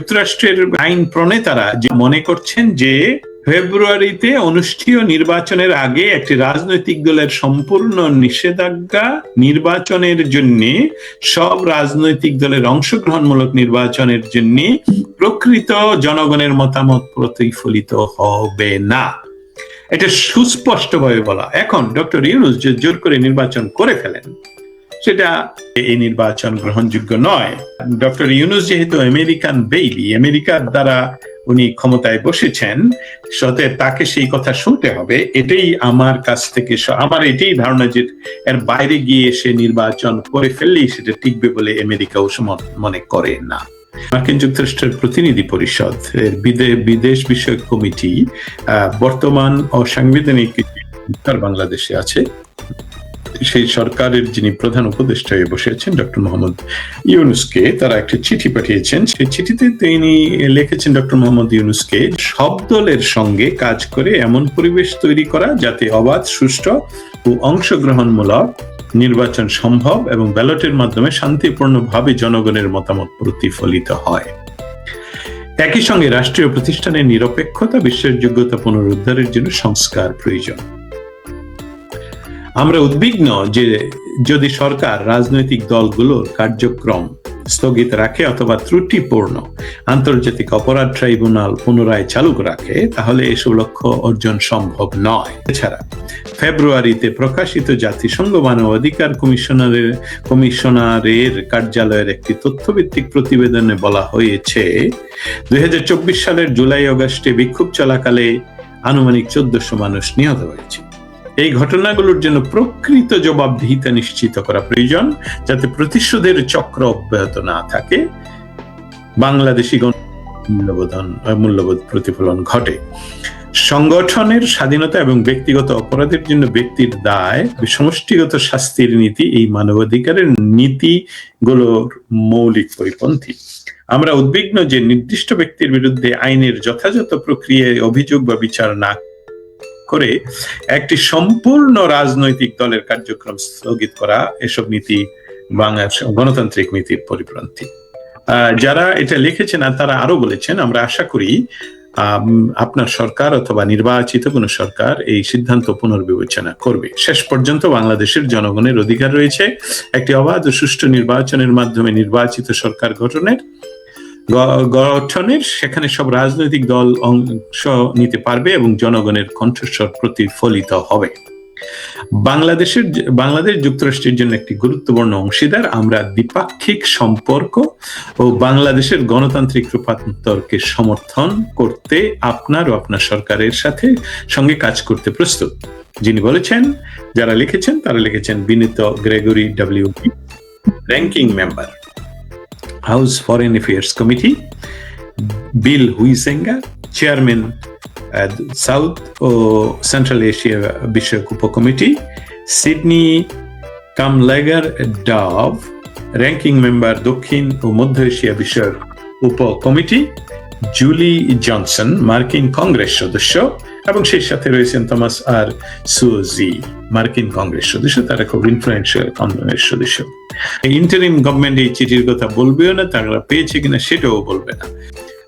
যুক্তরাষ্ট্রের আইন প্রণেতারা যে মনে করছেন যে ফেব্রুয়ারিতে অনুষ্ঠেয় নির্বাচনের আগে একটি রাজনৈতিক দলের সম্পূর্ণ নিষেধাজ্ঞা নির্বাচনের জন্য, সব রাজনৈতিক দলের অংশগ্রহণমূলক নির্বাচনের জন্য প্রকৃত জনগণের মতামত প্রতিফলিত হবে না। এটা সুস্পষ্টভাবে বলা। এখন ডক্টর ইউনূস যে জোর করে নির্বাচন করে ফেলেন, সেটা এই নির্বাচন গ্রহণযোগ্য নয়। ডক্টর ইউনূস যেহেতু আমেরিকান বেবি, আমেরিকার দ্বারা উনি ক্ষমতায় বসেছেন, সতে তাকে সেই কথা শুনতে হবে। এটাই আমার কাছ থেকে, আমার এটাই ধারণা যে এর বাইরে গিয়ে সে নির্বাচন করে ফেললেই সেটা টিকবে বলে আমেরিকাও মনে করে না। মার্কিন যুক্তরাষ্ট্রের প্রতিনিধি পরিষদ এর বিদেশ বিষয়ক কমিটি বর্তমান অসাংবিধানিক সরকার বাংলাদেশে আছে, সেই সরকারের যিনি প্রধান উপদেষ্টা হয়ে বসেছেন ডক্টর মোহাম্মদ ইউনূসকে, তারা একটি চিঠি পাঠিয়েছেন। সেই চিঠিতে তিনি লিখেছেন ডক্টর মোহাম্মদ ইউনূসকে সব দলের সঙ্গে কাজ করে এমন পরিবেশ তৈরি করা যাতে অবাধ, সুষ্ঠু ও অংশগ্রহণমূলক নির্বাচন সম্ভব এবং ব্যালটের মাধ্যমে শান্তিপূর্ণভাবে জনগণের মতামত প্রতিফলিত হয়। একই সঙ্গে রাষ্ট্রীয় প্রতিষ্ঠানের নিরপেক্ষতা, বিশ্বাসযোগ্যতা পুনরুদ্ধারের জন্য সংস্কার প্রয়োজন। আমরা উদ্বিগ্ন যে যদি সরকার রাজনৈতিক দলগুলোর কার্যক্রম স্থগিত রাখে অথবা ত্রুটিপূর্ণ আন্তর্জাতিক অপরাধ ট্রাইব্যুনাল পুনরায় চালু রাখে, তাহলে এসব লক্ষ্য অর্জন সম্ভব নয়। এছাড়া ফেব্রুয়ারিতে প্রকাশিত জাতিসংঘ মানবাধিকার কমিশনারের কার্যালয়ের একটি তথ্যভিত্তিক প্রতিবেদনে বলা হয়েছে 2024 সালের জুলাই আগস্টে বিক্ষোভ চলাকালে আনুমানিক 1400 মানুষ নিহত হয়েছে। এই ঘটনাগুলোর জন্য প্রকৃত জবাবদিহিতা নিশ্চিত করা প্রয়োজন, যাতে প্রতিশোধের চক্র অব্যাহত না থাকে, বাংলাদেশি মূল্যবোধ প্রতিফলন ঘটে। সংগঠনের স্বাধীনতা এবং ব্যক্তিগত অপরাধের জন্য ব্যক্তির দায়, সমষ্টিগত শাস্তির নীতি এই মানবাধিকারের নীতিগুলোর মৌলিক পরিপন্থী। আমরা উদ্বিগ্ন যে নির্দিষ্ট ব্যক্তির বিরুদ্ধে আইনের যথাযথ প্রক্রিয়ায় অভিযোগ বা বিচার না করে একটি সম্পূর্ণ রাজনৈতিক দলের কার্যক্রম স্থগিত করা, এসব নীতি গণতান্ত্রিক নীতির পরিপন্থী। যারা এটা লিখেছেন তারা আরো বলেছেন, আমরা আশা করি আপনার সরকার অথবা নির্বাচিত কোন সরকার এই সিদ্ধান্ত পুনর্বিবেচনা করবে। শেষ পর্যন্ত বাংলাদেশের জনগণের অধিকার রয়েছে একটি অবাধ ও সুষ্ঠু নির্বাচনের মাধ্যমে নির্বাচিত সরকার গঠনের, সেখানে সব রাজনৈতিক দল অংশ নিতে পারবে এবং জনগণের কণ্ঠস্বর প্রতিফলিত হবে। বাংলাদেশ যুক্তরাষ্ট্রের জন্য একটি গুরুত্বপূর্ণ অংশীদার। আমরা দ্বিপাক্ষিক সম্পর্ক ও বাংলাদেশের গণতান্ত্রিক রূপান্তরকে সমর্থন করতে আপনার ও আপনার সরকারের সঙ্গে কাজ করতে প্রস্তুত। যিনি বলেছেন, যারা লিখেছেন তারা লিখেছেন বিনীত Gregory W, ranking member, House Foreign Affairs Committee, Bill Huizenga, chairman South ও সেন্ট্রাল এশিয়া বিষয়ক উপকমিটি, Sydney Kamlager Dove, ranking member দক্ষিণ ও মধ্য এশিয়া বিষয়ক উপকমিটি, জুলি জনসন, মার্কিন কংগ্রেস সদস্য, এবং সেই সাথে রয়েছেন থমাস আর সুজি, মার্কিন কংগ্রেস সদস্য। তারা খুব ইনফ্লুয়েন্সিয়াল কংগ্রেস সদস্য। ইন্টারিম গভর্নমেন্ট এই চিঠির কথা বলবেও না, তারা পেয়েছে কিনা সেটাও বলবে না।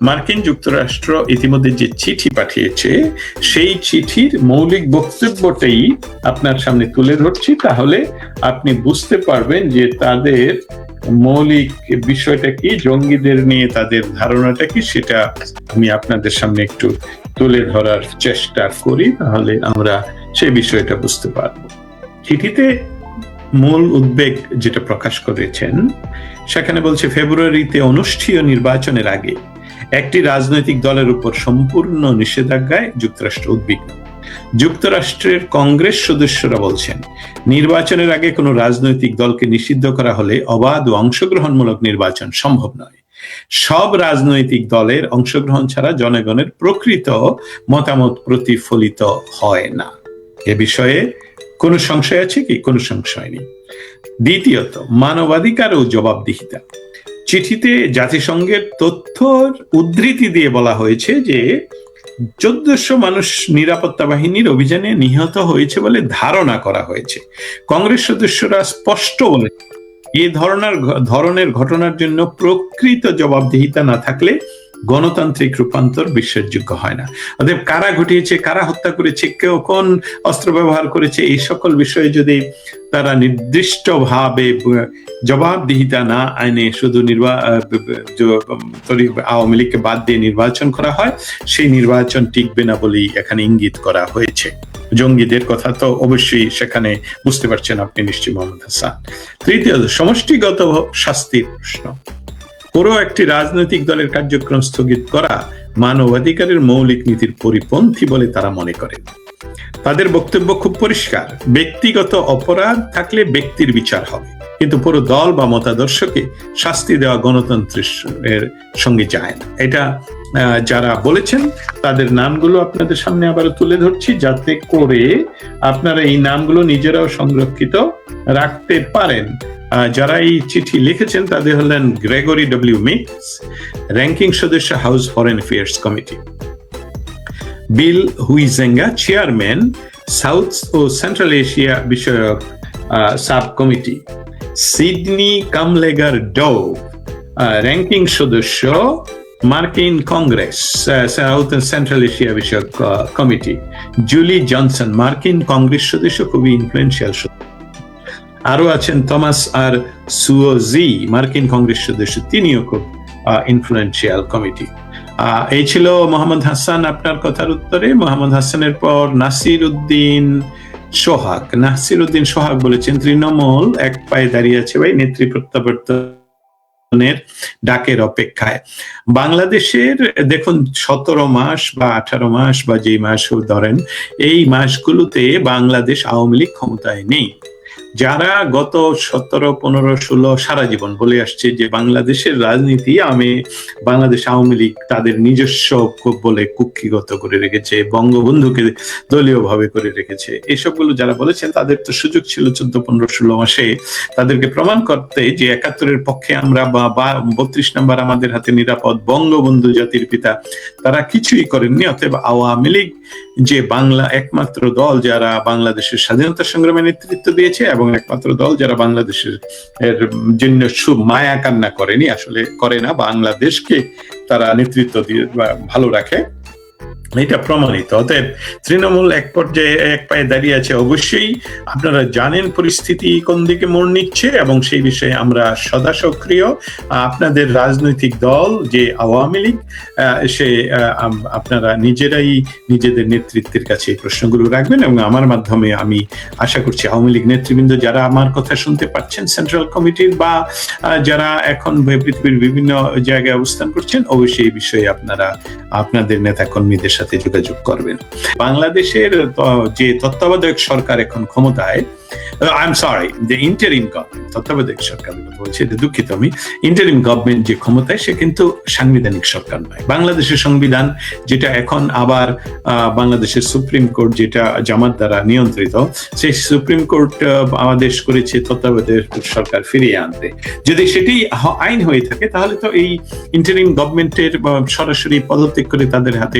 মার্কিন যুক্তরাষ্ট্র ইতিমধ্যে যে চিঠি পাঠিয়েছে, সেই চিঠির মৌলিক বক্তব্যটাই আপনার সামনে তুলে ধরছি, তাহলে আপনি বুঝতে পারবেন যে তাদের মৌলিক বিষয়টা কি, জঙ্গিদের নিয়ে তাদের ধারণাটা কি, সেটা আমি আপনাদের সামনে একটু তুলে ধরার চেষ্টা করি, তাহলে আমরা সেই বিষয়টা বুঝতে পারব। চিঠিতে মূল উদ্বেগ যেটা প্রকাশ করেছেন, সেখানে বলছে ফেব্রুয়ারিতে অনুষ্ঠেয় নির্বাচনের আগে একটি রাজনৈতিক দলের উপর সম্পূর্ণ নিষেধাজ্ঞায় যুক্তরাষ্ট্র উদ্বিগ্ন। যুক্তরাষ্ট্রের কংগ্রেস সদস্যরা বলছেন, নির্বাচনের আগে কোনো রাজনৈতিক দলকে নিষিদ্ধ করা হলে অবাধ ও অংশগ্রহণমূলক নির্বাচন সম্ভব নয়। সব রাজনৈতিক দলের অংশগ্রহণ ছাড়া জনগণের প্রকৃত মতামত প্রতিফলিত হয় না। এ বিষয়ে কোনো সংশয় আছে কি? কোনো সংশয় নেই। দ্বিতীয়ত, মানবাধিকার ও জবাবদিহিতা। চিঠিতে জাতিসংঘের তথ্যর উদ্ধৃতি দিয়ে বলা হয়েছে যে 1400 মানুষ নিরাপত্তা বাহিনীর অভিযানে নিহত হয়েছে বলে ধারণা করা হয়েছে। কংগ্রেস সদস্যরা স্পষ্ট বলে, এই ধরনের ঘটনার জন্য প্রকৃত জবাবদিহিতা না থাকলে গণতান্ত্রিক রূপান্তর বিশ্বাসযোগ্য হয় না। অতএব কারা ঘটিয়েছে, কারা হত্যা করেছে, কেউ কোন অস্ত্র ব্যবহার করেছে, এই সকল বিষয়ে যদি তারা নির্দিষ্টভাবে জবাবদিহিতা না আইনে শুধু আওয়ামী লীগকে বাদ দিয়ে নির্বাচন করা হয়, সেই নির্বাচন টিকবে না বলেই এখানে ইঙ্গিত করা হয়েছে। জঙ্গিদের কথা তো অবশ্যই সেখানে বুঝতে পারছেন আপনি নিশ্চয়ই মোহাম্মদ হাসান। তৃতীয়ত, সমষ্টিগত শাস্তির প্রশ্ন। পুরো একটি রাজনৈতিক দলের কার্যক্রম স্থগিত করা মানবাধিকারের মৌলিক নীতির পরিপন্থী বলে তারা মনে করেন। তাদের বক্তব্য খুব পরিষ্কার, ব্যক্তিগত অপরাধ থাকলে ব্যক্তির বিচার হবে, কিন্তু পুরো দল বা মতাদর্শকে শাস্তি দেওয়া গণতন্ত্রের সঙ্গে যায় না। এটা যারা বলেছেন তাদের নামগুলো আপনাদের সামনে আবার তুলে ধরছি, যাতে করে আপনারা এই নামগুলো নিজেরাও সংরক্ষিত রাখতে পারেন। যারা এই চিঠি লিখেছেন তাদের হলেন গ্রেগরি ডব্লিউ মিক্স, র্যাঙ্কিং সদস্য, House Foreign Affairs Committee; Bill Huizenga, chairman, South ও সেন্ট্রাল এশিয়া বিষয়ক subcommittee; Sydney Kamlager Dove, ranking সদস্য, মার্কিন Congress, South and Central Asia বিষয়ক কমিটি; জুলি জনসন, মার্কিন কংগ্রেস সদস্য, খুবই ইনফ্লুয়েন্সিয়াল সদস্য। আরো আছেন থমাস আর সুওজি, মার্কিন কংগ্রেস সদস্য, তিনিও খুব ইনফ্লুয়েন্সিয়াল কমিটি। এই ছিল মোহাম্মদ হাসান আপনার কথার উত্তরে। মোহাম্মদ হাসানের পর নাসির উদ্দিন সোহাগ বলেছেন, তৃণমূল এক পায়ে দাঁড়িয়ে আছে ভাই, নেত্রী প্রত্যাবর্তনের ডাকের অপেক্ষায়। বাংলাদেশের দেখুন 17 মাস বা 18 মাস বা যে মাস ধরেন, এই মাসগুলোতে বাংলাদেশ আওয়ামী লীগ ক্ষমতায় নেই। যারা গত 17, 15, 16 সারা জীবন বলে আসছে যে বাংলাদেশের রাজনীতি বাংলাদেশ আওয়ামী লীগ তাদের নিজস্ব বলে কুক্ষিগত করে রেখেছে, বঙ্গবন্ধুকে দলীয় ভাবে করে রেখেছে, এসবগুলো যারা বলেছেন তাদের তো সুযোগ ছিল 14, 15, 16 মাসে তাদেরকে প্রমাণ করতে যে 71-এর পক্ষে আমরা, বা 32 নম্বর আমাদের হাতে নিরাপদ, বঙ্গবন্ধু জাতির পিতা, তারা কিছুই করেননি। অতএব আওয়ামী লীগ যে একমাত্র দল যারা বাংলাদেশের স্বাধীনতা সংগ্রামে নেতৃত্ব দিয়েছে এবং একমাত্র দল যারা বাংলাদেশের জন্য মায়া কান্না করেনি, আসলে করে না, বাংলাদেশকে তারা নেতৃত্ব দিয়ে ভালো রাখে, এটা প্রমাণিত। অতএব তৃণমূল এক পর্যায়ে এক পায়ে দাঁড়িয়ে আছে। অবশ্যই আপনারা জানেন পরিস্থিতি কোন দিকে মোড় নিচ্ছে এবং সেই বিষয়ে আমরা সদা সক্রিয়। আপনাদের রাজনৈতিক দল যে আওয়ামী লীগ, সে আপনারা নিজেরাই নিজেদের নেতৃত্বের কাছে এই প্রশ্নগুলো রাখবেন এবং আমার মাধ্যমে আমি আশা করছি আওয়ামী লীগ নেতৃবৃন্দ যারা আমার কথা শুনতে পাচ্ছেন, সেন্ট্রাল কমিটির বা যারা এখন পৃথিবীর বিভিন্ন জায়গায় অবস্থান করছেন, অবশ্যই এই বিষয়ে আপনারা আপনাদের নেতা কর্মীদের সাথে যোগাযোগ করবেন। বাংলাদেশের যে তত্ত্বাবধায়ক সরকার এখন ক্ষমতায়, তত্ত্বাবধায়ক সরকারের কথা বলছি, দুঃখিত আমি, ইন্টারিম গভর্নমেন্ট যে ক্ষমতায়, সে কিন্তু সাংবিধানিক সরকার নয়। বাংলাদেশের সংবিধান যেটা এখন আবার বাংলাদেশের সুপ্রিম কোর্ট যেটা জামাত দ্বারা নিয়ন্ত্রিত, সেই সুপ্রিম কোর্ট আদেশ করেছে তত্ত্বাবধায়ক সরকার ফিরিয়ে আনতে। যদি সেটি আইন হয়ে থাকে তাহলে তো এই ইন্টারিম গভর্নমেন্টের সরাসরি পদত্যাগ করে তাদের হাতে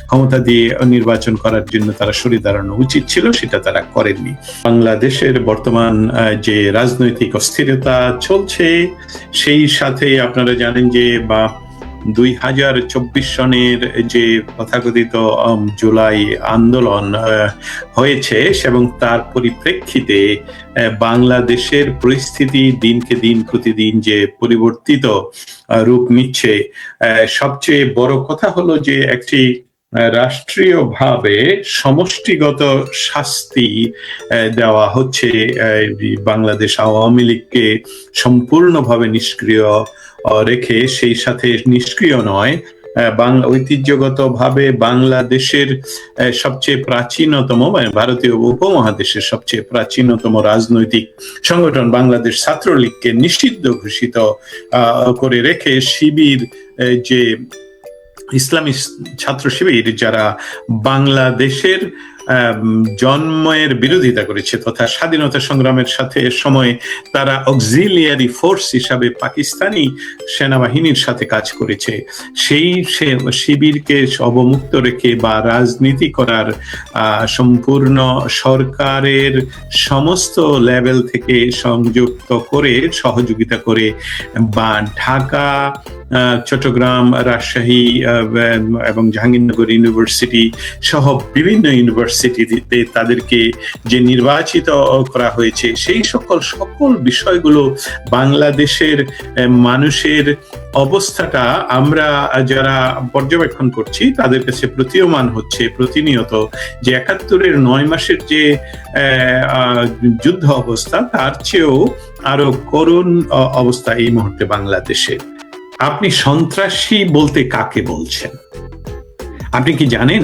ক্ষমতা দিয়ে নির্বাচন করার জন্য তারা সরে দাঁড়ানো উচিত ছিল, সেটা তারা করেননি। বাংলাদেশের বর্তমান যে রাজনৈতিক অস্থিরতা চলছে, সেই সাথে আপনারা জানেন যে 2024 সনের যে তথাকথিত জুলাই আন্দোলন হয়েছে এবং তার পরিপ্রেক্ষিতে বাংলাদেশের পরিস্থিতি দিনকে দিন প্রতিদিন যে পরিবর্তিত রূপ নিচ্ছে। সবচেয়ে বড় কথা হলো যে একটি রাষ্ট্রীয়ভাবে সমষ্টিগত শাস্তি দেওয়া হচ্ছে বাংলাদেশ আওয়ামী লীগকে সম্পূর্ণভাবে নিষ্ক্রিয় রেখে, সেই সাথে নিষ্ক্রিয় নয়, ঐতিহ্যগতভাবে বাংলাদেশের সবচেয়ে প্রাচীনতম, ভারতীয় উপমহাদেশের সবচেয়ে প্রাচীনতম রাজনৈতিক সংগঠন বাংলাদেশ ছাত্রলীগকে নিষিদ্ধ ঘোষিত করে রেখে শিবির, যে ইসলামী ছাত্র শিবির, যারা বাংলাদেশের জন্মের বিরোধিতা করেছে তথা স্বাধীনতা সংগ্রামের সাথে সময়ে তারা অক্সিলিয়ারি ফোর্স হিসাবে পাকিস্তানি সেনাবাহিনীর সাথে কাজ করেছে, সেই শিবিরকে অবমুক্ত রেখে বা রাজনীতি করার সম্পূর্ণ সরকারের সমস্ত লেভেল থেকে সংযুক্ত করে সহযোগিতা করে বা ঢাকা চট্টগ্রাম, রাজশাহী এবং জাহাঙ্গীরনগর ইউনিভার্সিটি সহ বিভিন্ন ইউনিভার্সিটিতে তাদেরকে যে নির্বাচিত করা হয়েছে, সেই সকল বিষয়গুলো বাংলাদেশের মানুষের অবস্থাটা আমরা যারা পর্যবেক্ষণ করছি তাদের কাছে প্রতীয়মান হচ্ছে প্রতিনিয়ত যে ৭১-এর ৯ মাসের যে যুদ্ধ অবস্থা তার চেয়েও আরো করুণ অবস্থা এই মুহূর্তে বাংলাদেশে। আপনি সন্ত্রাসী বলতে কাকে বলছেন? আপনি কি জানেন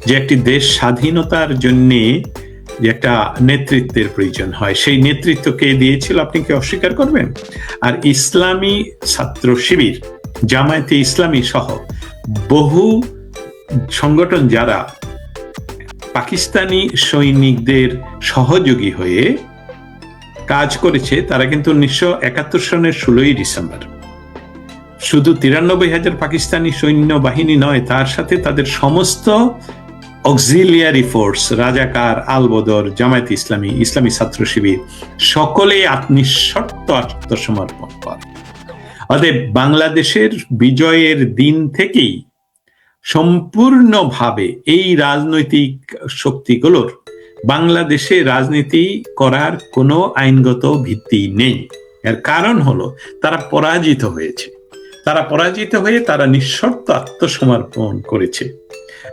যে একটি দেশ স্বাধীনতার জন্য যে একটা নেতৃত্বের প্রয়োজন হয়, সেই নেতৃত্ব কে দিয়েছিল আপনি কি অস্বীকার করবেন? আর ইসলামী ছাত্র শিবির, জামায়াতে ইসলামী সহ বহু সংগঠন যারা পাকিস্তানি সৈনিকদের সহযোগী হয়ে কাজ করেছে, তারা কিন্তু ১৯৭১ সনের ১৬ই ডিসেম্বর শুধু ৯৩,০০০ পাকিস্তানি সৈন্যবাহিনী নয়, তার সাথে তাদের সমস্ত অক্সিলিয়ারি ফোর্স, রাজাকার, আলবদর, জামায়াতে ইসলামী, ইসলামী ছাত্র শিবির সকলেই নিঃশর্ত আত্মসমর্পণ করে। অতএব বাংলাদেশের বিজয়ের দিন থেকেই সম্পূর্ণভাবে এই রাজনৈতিক শক্তিগুলোর বাংলাদেশে রাজনীতি করার কোনো আইনগত ভিত্তি নেই। এর কারণ হলো তারা পরাজিত হয়েছে, তারা পরাজিত হয়ে তারা নিঃশর্ত আত্মসমর্পণ করেছে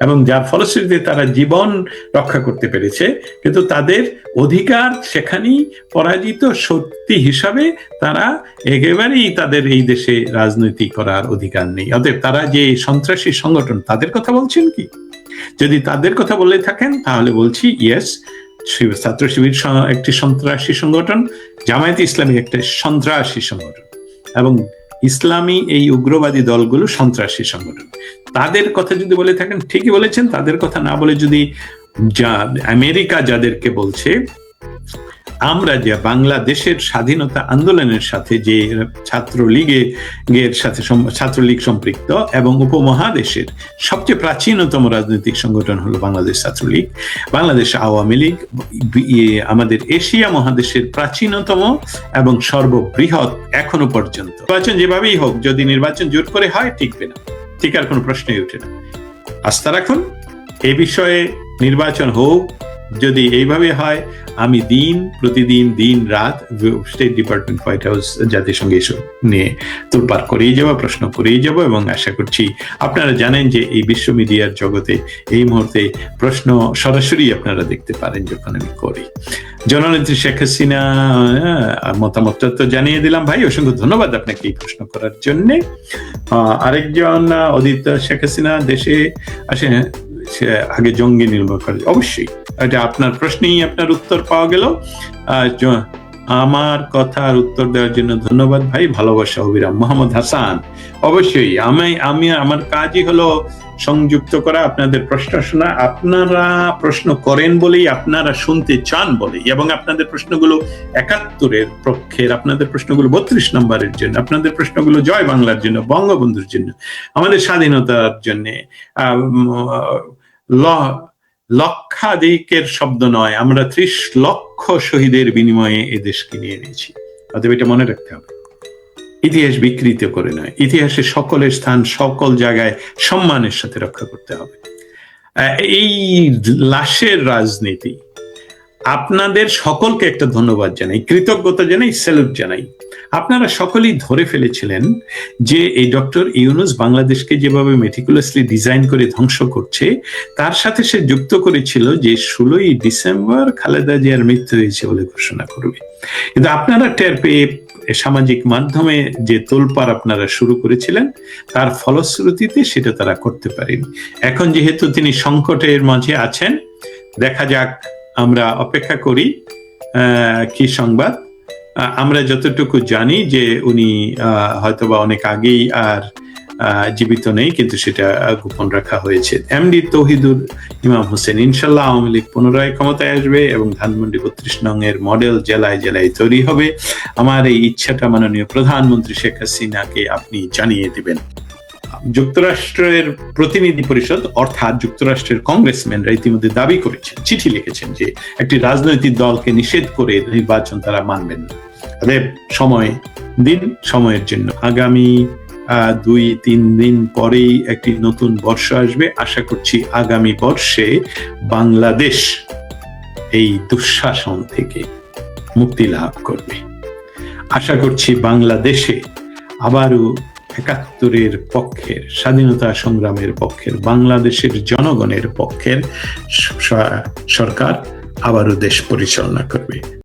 এবং যার ফলশ্রুতিতে তারা জীবন রক্ষা করতে পেরেছে, কিন্তু তাদের অধিকার সেখানেই পরাজিত শক্তি হিসাবে তারা একেবারেই তাদের এই দেশে রাজনীতি করার অধিকার নেই। অতএব তারা যে সন্ত্রাসী সংগঠন, তাদের কথা বলছেন কি? যদি তাদের কথা বলে থাকেন তাহলে বলছি ইয়েস, ছাত্র শিবির একটি সন্ত্রাসী সংগঠন, জামায়াতে ইসলামী একটা সন্ত্রাসী সংগঠন এবং ইসলামী এই উগ্রবাদী দলগুলো সন্ত্রাসী সংগঠন। তাদের কথা যদি বলে থাকেন ঠিকই বলেছেন। তাদের কথা না বলে যদি আমেরিকা যাদেরকে বলছে আমরা যে বাংলাদেশের স্বাধীনতা আন্দোলনের সাথে যে ছাত্রলীগ সম্পৃক্ত এবং উপমহাদেশের সবচেয়ে প্রাচীনতম রাজনৈতিক সংগঠন হলো বাংলাদেশ ছাত্রলীগ, বাংলাদেশ আওয়ামী লীগ আমাদের এশিয়া মহাদেশের প্রাচীনতম এবং সর্ববৃহৎ এখনো পর্যন্ত। নির্বাচন যেভাবেই হোক, যদি নির্বাচন জোট করে হয় টিকবে না, টিকার কোনো প্রশ্নই ওঠে না। আস্থা রাখুন, এই বিষয়ে নির্বাচন হোক। যদি এইভাবে হয়, আমি প্রতিদিন রাত স্টেট ডিপার্টমেন্ট, হোয়াইট হাউস, জাতিসংঘ এসব নিয়ে তোলপাড় করেই যাবো, প্রশ্ন করেই যাবো এবং আশা করছি আপনারা জানেন যে এই বিশ্ব মিডিয়ার জগতে এই মুহূর্তে প্রশ্ন সরাসরি আপনারা দেখতে পারেন যখন আমি করি। জননেত্রী শেখ হাসিনা মতামতটা তো জানিয়ে দিলাম ভাই, অসংখ্য ধন্যবাদ আপনাকে এই প্রশ্ন করার জন্যে। আরেকজন অদিত, শেখ হাসিনা দেশে আসে আগে জঙ্গি নির্মূল করে, অবশ্যই এটা আপনার প্রশ্নেই আপনার উত্তর পাওয়া গেল। আমার কথার উত্তর দেওয়ার জন্য ধন্যবাদ ভাই, ভালোবাসা অবিরাম। মোহাম্মদ হাসান, অবশ্যই আমি আমার কাজই হলো সংযুক্ত করা, আপনাদের প্রশ্ন শোনা। আপনারা প্রশ্ন করেন বলেই, আপনারা শুনতে চান বলেই, এবং আপনাদের প্রশ্নগুলো ৭১-এর পক্ষের, আপনাদের প্রশ্নগুলো ৩২ নম্বরের জন্য, আপনাদের প্রশ্নগুলো জয় বাংলার জন্য, বঙ্গবন্ধুর জন্য, আমাদের স্বাধীনতার জন্য, লক্ষাধিকের শব্দ নয়, আমরা ৩০ লক্ষ শহীদের বিনিময়ে এ দেশকে নিয়ে নিয়েছি। অতএব এটা মনে রাখতে হবে, ইতিহাস বিকৃত করে নয়, ইতিহাসে সকলের স্থান সকল জায়গায় সম্মানের সাথে রক্ষা করতে হবে। এই লাশের রাজনীতি, আপনাদের সকলকে একটা ধন্যবাদ জানাই, কৃতজ্ঞতা জানাই, স্যালুট জানাই। আপনারা সকলেই ধরে ফেলেছিলেন যে এই ডক্টর ইউনূস বাংলাদেশকে যেভাবে মেটিকুলাসলি ডিজাইন করে ধ্বংস করছে, তার সাথে সে যুক্ত করেছিল যে ১৬ই ডিসেম্বর খালেদা জিয়ার মৃত্যু হয়েছে বলে ঘোষণা করবে। কিন্তু আপনারা টের পেয়ে সামাজিক মাধ্যমে যে তোলপাড় আপনারা শুরু করেছিলেন, তার ফলশ্রুতিতে সেটা তারা করতে পারেনি। এখন যেহেতু তিনি সংকটের মাঝে আছেন, দেখা যাক, আমরা অপেক্ষা করি কি সংবাদ। আমরা যতটুকু জানি যে উনি হয়তোবা অনেক আগেই আর জীবিত নেই, কিন্তু সেটা গোপন রাখা হয়েছে। এমডি তৌহিদুর ইমাম হোসেন, ইনশাল্লাহ আওয়ামী লীগ পুনরায় ক্ষমতায় আসবে এবং ধানমন্ডি ৩২ নং এর মডেল জেলায় জেলায় তৈরি হবে। আমার এই ইচ্ছাটা মাননীয় প্রধানমন্ত্রী শেখ হাসিনাকে আপনি জানিয়ে দিবেন। যুক্তরাষ্ট্রের প্রতিনিধি পরিষদ অর্থাৎ যুক্তরাষ্ট্রের কংগ্রেসম্যানরা ইতিমধ্যে দাবি করেছেন, চিঠি লিখেছেন যে একটি রাজনৈতিক দলকে নিষেধ করে নির্বাচন তারা মানবেন না। সময় দিন, সময়ের জন্য আগামী 2-3 দিন পরেই একটি নতুন বর্ষ আসবে। আশা করছি আগামী বর্ষে বাংলাদেশ এই দুঃশাসন থেকে মুক্তি লাভ করবে। আশা করছি বাংলাদেশে আবারও ৭১-এর পক্ষের, স্বাধীনতা সংগ্রামের পক্ষের, বাংলাদেশের জনগণের পক্ষের সরকার আবারও দেশ পরিচালনা করবে।